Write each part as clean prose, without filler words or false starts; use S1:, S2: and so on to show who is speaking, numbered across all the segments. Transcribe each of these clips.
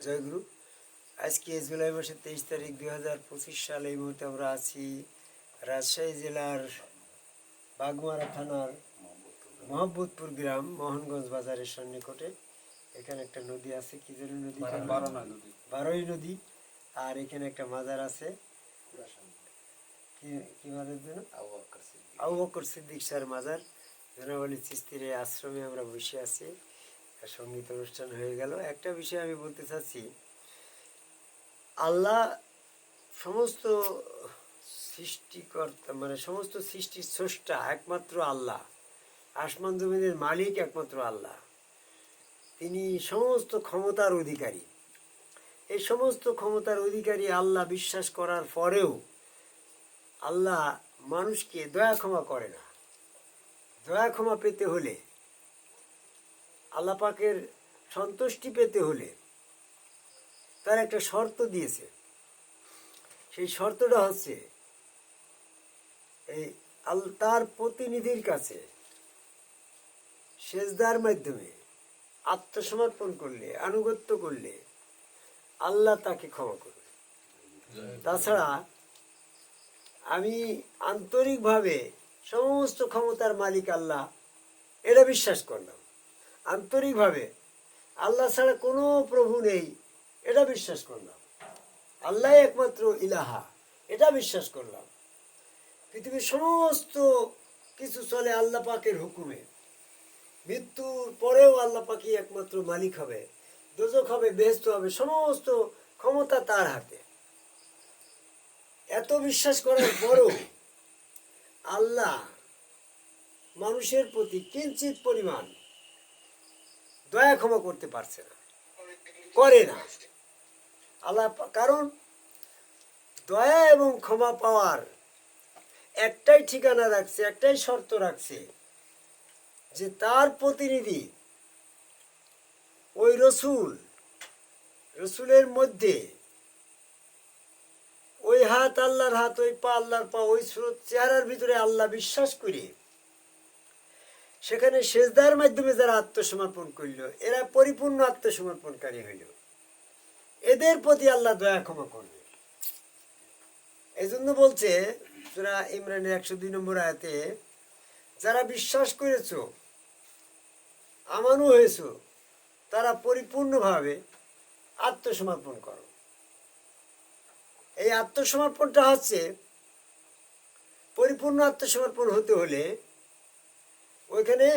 S1: জয়গুরু। আজকে জুলাই মাসের 23 তারিখ 2025 সাল। এই মুহূর্তে আমরা আছি রাজশাহী জেলার বাগমারা থানার মোহাম্মদপুর গ্রাম মোহনগঞ্জ বাজারের সন্নিকটে। এখানে একটা নদী আছে, কি যেন নদী, বারোই নদী। আর এখানে একটা মাজার আছে, কি মাজার যেন, আবু বকর সিদ্দিক স্যার মাজার। জনাবলী চিস্তির এই আশ্রমে আমরা বসে আছি। সঙ্গীত অনুষ্ঠান হয়ে গেল। একটা বিষয় আমি বলতে চাচ্ছি, আল্লাহ সমস্ত সৃষ্টিকর্তা, মানে সমস্ত সৃষ্টির স্রষ্টা একমাত্র আল্লাহ। আসমান জমিনের মালিক একমাত্র আল্লাহ। তিনি সমস্ত ক্ষমতার অধিকারী। এই সমস্ত ক্ষমতার অধিকারী আল্লাহ বিশ্বাস করার পরেও আল্লাহ মানুষকে দয়া ক্ষমা করে না। দয়া ক্ষমা পেতে হলে, আল্লাহ পাকের সন্তুষ্টি পেতে হলে তার একটা শর্ত দিয়েছে। সেই শর্তটা হচ্ছে এই তার প্রতিনিধির কাছে সেজদার মাধ্যমে আত্মসমর্পণ করলে, আনুগত্য করলে আল্লাহ তাকে ক্ষমা করবে। তাছাড়া আমি আন্তরিকভাবে সমস্ত ক্ষমতার মালিক আল্লাহ এটা বিশ্বাস করলাম, আন্তরিকভাবে আল্লাহ ছাড়া কোনো প্রভু নেই এটা বিশ্বাস করলাম, আল্লাহ একমাত্র ইলাহা এটা বিশ্বাস করলাম। পৃথিবীর সমস্ত কিছু চলে আল্লাহ পাকের হুকুমে। মৃত্যুর পরেও আল্লাহ পাকই একমাত্র মালিক হবে, দোজখ হবে, বেহেশত হবে, সমস্ত ক্ষমতা তার হাতে। এত বিশ্বাস করার পরও আল্লাহ মানুষের প্রতি কিঞ্চিত পরিমাণ দয়া ক্ষমা করতে পারছে না, করে না আল্লাহ। কারণ দয়া এবং ক্ষমা পাওয়ার একটাই ঠিকানা রাখছে, একটাই শর্ত রাখছে, যে তার প্রতিনিধি ওই রসুলের মধ্যে ওই হাত আল্লাহর হাত, ওই পা আল্লাহর পা, ওই স্রোত চেহারার ভিতরে আল্লাহ বিশ্বাস করে সেখানে সেজদার মাধ্যমে যারা আত্মসমর্পণ করল, এরা পরিপূর্ণ আত্মসমর্পণকারী হইল, এদের প্রতি আল্লাহ দয়া ক্ষমা করবে। এই জন্য বলছে সূরা ইমরানের 102 নম্বর আয়াতে, যারা বিশ্বাস করেছ, আমানু হয়েছ, তারা পরিপূর্ণভাবে আত্মসমর্পণ করো। এই আত্মসমর্পণটা হচ্ছে, পরিপূর্ণ আত্মসমর্পণ হতে হলে ওইখানে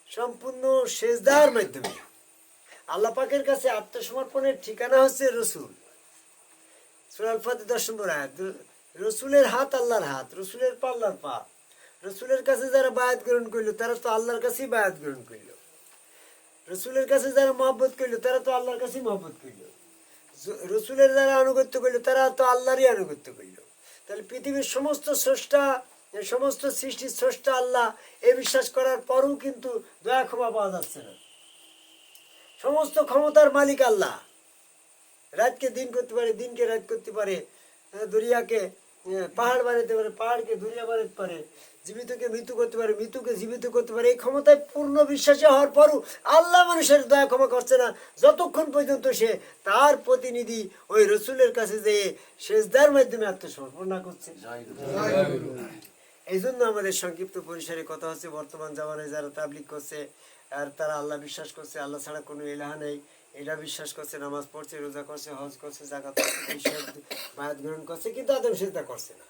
S1: সম্পূর্ণ সেজদার মাধ্যমে আল্লাহ পাকের কাছে আত্মসমর্পণের ঠিকানা হচ্ছে রসুল। সূরা আল ফাতির 10 নম্বর আয়াত, রসুলের হাত আল্লাহর হাত, রসুলের পা আল্লাহর পা। রসুলের কাছে যারা বায়াত গ্রহণ করলো তারা তো আল্লাহর কাছেই বায়াত গ্রহণ করলো। রসুলের কাছে যারা মহব্বত করলো তারা তো আল্লাহর কাছেই মহব্বত করলো। রসুলের যারা আনুগত্য করলো তারা তো আল্লাহরই আনুগত্য করলো। তাহলে পৃথিবীর সমস্ত স্রষ্টা, সমস্ত সৃষ্টির স্রষ্টা আল্লাহ, এ বিশ্বাস করার পরও কিন্তু দয়া ক্ষমা পাওয়া যাচ্ছে না। সমস্ত ক্ষমতার মালিক আল্লাহ, রাতকে দিন করতে পারে, দিনকে রাত করতে পারে, দরিয়াকে পাহাড় বানাতে পারে, পাহাড়কে দরিয়া বানাতে পারে, জীবিতকে মৃত্যু করতে পারে, মৃত্যুকে জীবিত করতে পারে। এই ক্ষমতায় পূর্ণ বিশ্বাসী হওয়ার পরও আল্লাহ মানুষের দয়া ক্ষমা করছে না, যতক্ষণ পর্যন্ত সে তার প্রতিনিধি ওই রসুলের কাছে যেয়ে সেজদার মাধ্যমে আত্মসমর্পণ না করছে। এই জন্য আমাদের সংক্ষিপ্ত পরিসরে কথা হচ্ছে, বর্তমান জামানায় যারা তাবলিগ করছে আর তারা আল্লাহ বিশ্বাস করছে, আল্লাহ ছাড়া কোনো ইলাহা নেই এটা বিশ্বাস করছে, নামাজ পড়ছে, রোজা করছে, হজ করছে, যাকাত করছে, বায়াত গ্রহণ করছে, কিন্তু আদম সেজদা করছে না।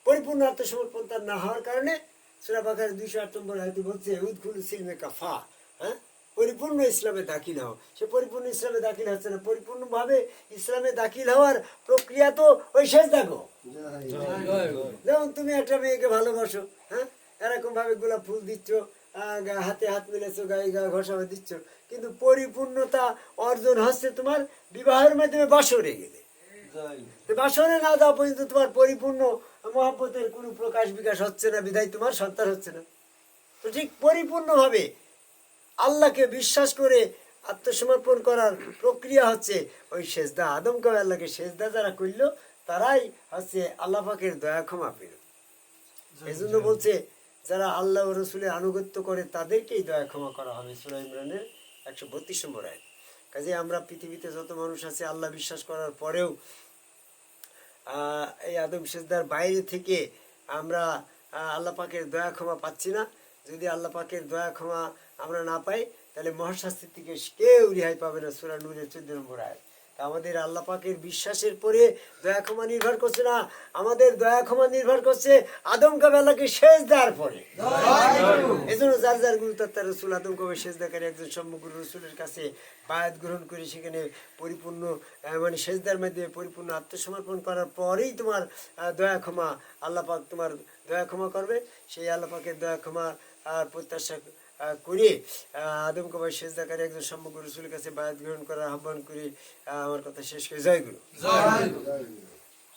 S1: পরিপূর্ণ আত্মসমর্পণ তার না হওয়ার কারণে সূরা বাকারা 208 নম্বর আয়াতে বলছে, উদখুলু সিলমে কাফা, হ্যাঁ, পরিপূর্ণ ইসলামে দাখিল হও। সে পরিপূর্ণ ইসলামে দাখিল হচ্ছে না। পরিপূর্ণভাবে ইসলামে দাখিল হওয়ার প্রক্রিয়া তো ওই সেজদা গো। যেমন তুমি একটা মেয়েকে ভালোবাসো, হ্যাঁ, এরকম ভাবে গোলাপ ফুল দিচ্ছ, হাতে হাত মিলেছো, গায়ে গা ঘষাবে দিচ্ছ, কিন্তু পরিপূর্ণতা অর্জন হচ্ছে তোমার বিবাহের মাধ্যমে বাসরে গেলে। বাসরে না যাওয়া পর্যন্ত তোমার পরিপূর্ণ মহব্বতের কোনো প্রকাশ বিকাশ হচ্ছে না, বিধায় তোমার সন্তান হচ্ছে না। তো ঠিক পরিপূর্ণভাবে আল্লাহকে বিশ্বাস করে আত্মসমর্পণ করার প্রক্রিয়া হচ্ছে ওই সেজদা। আদমকে আল্লাহকে সেজদা যারা করল তারাই হচ্ছে আল্লাহ পাকের দয়া ক্ষমা পেল। এই জন্য বলছে, যারা আল্লাহ ও রসুলের আনুগত্য করে তাদেরকেই দয়া ক্ষমা করা হবে। সূরা ইমরানের 132 নম্বর আয়াত। কাজে আমরা পৃথিবীতে যত মানুষ আছে আল্লাহ বিশ্বাস করার পরেও এই আদম সেজদার বাইরে থেকে আমরা আল্লাহ পাকের দয়া ক্ষমা পাচ্ছি না। যদি আল্লাহ পাকের দয়া ক্ষমা আমরা না পাই তাহলে মহাশাস্তি থেকে কেউ রেহাই পাবে না। সূরা নূরের 14 নম্বর আয়াত। তা আমাদের আল্লাহ পাকের বিশ্বাসের পরে দয়া ক্ষমা নির্ভর করছে না, আমাদের দয়া ক্ষমা নির্ভর করছে আদম কাবেলাকে শেষ দেওয়ার পরে। এই জন্য যার যার গুরু তার রসুল আদম কাবে শেষ দেখার একজন সম্মুখুর রসুলের কাছে বায়াত গ্রহণ করে সেখানে পরিপূর্ণ মানে সেজদার মাধ্যমে পরিপূর্ণ আত্মসমর্পণ করার পরেই তোমার দয়া ক্ষমা আল্লাহ পাক তোমার দয়া ক্ষমা করবে। সেই আল্লাহ পাকের দয়া ক্ষমা প্রত্যাশা করে আদম কাবাই সেজদাকারী একজন সম্মুখ রসুলের কাছে বায়াত গ্রহণ করার আহ্বান করে আমার কথা শেষ করে জয় গুরু।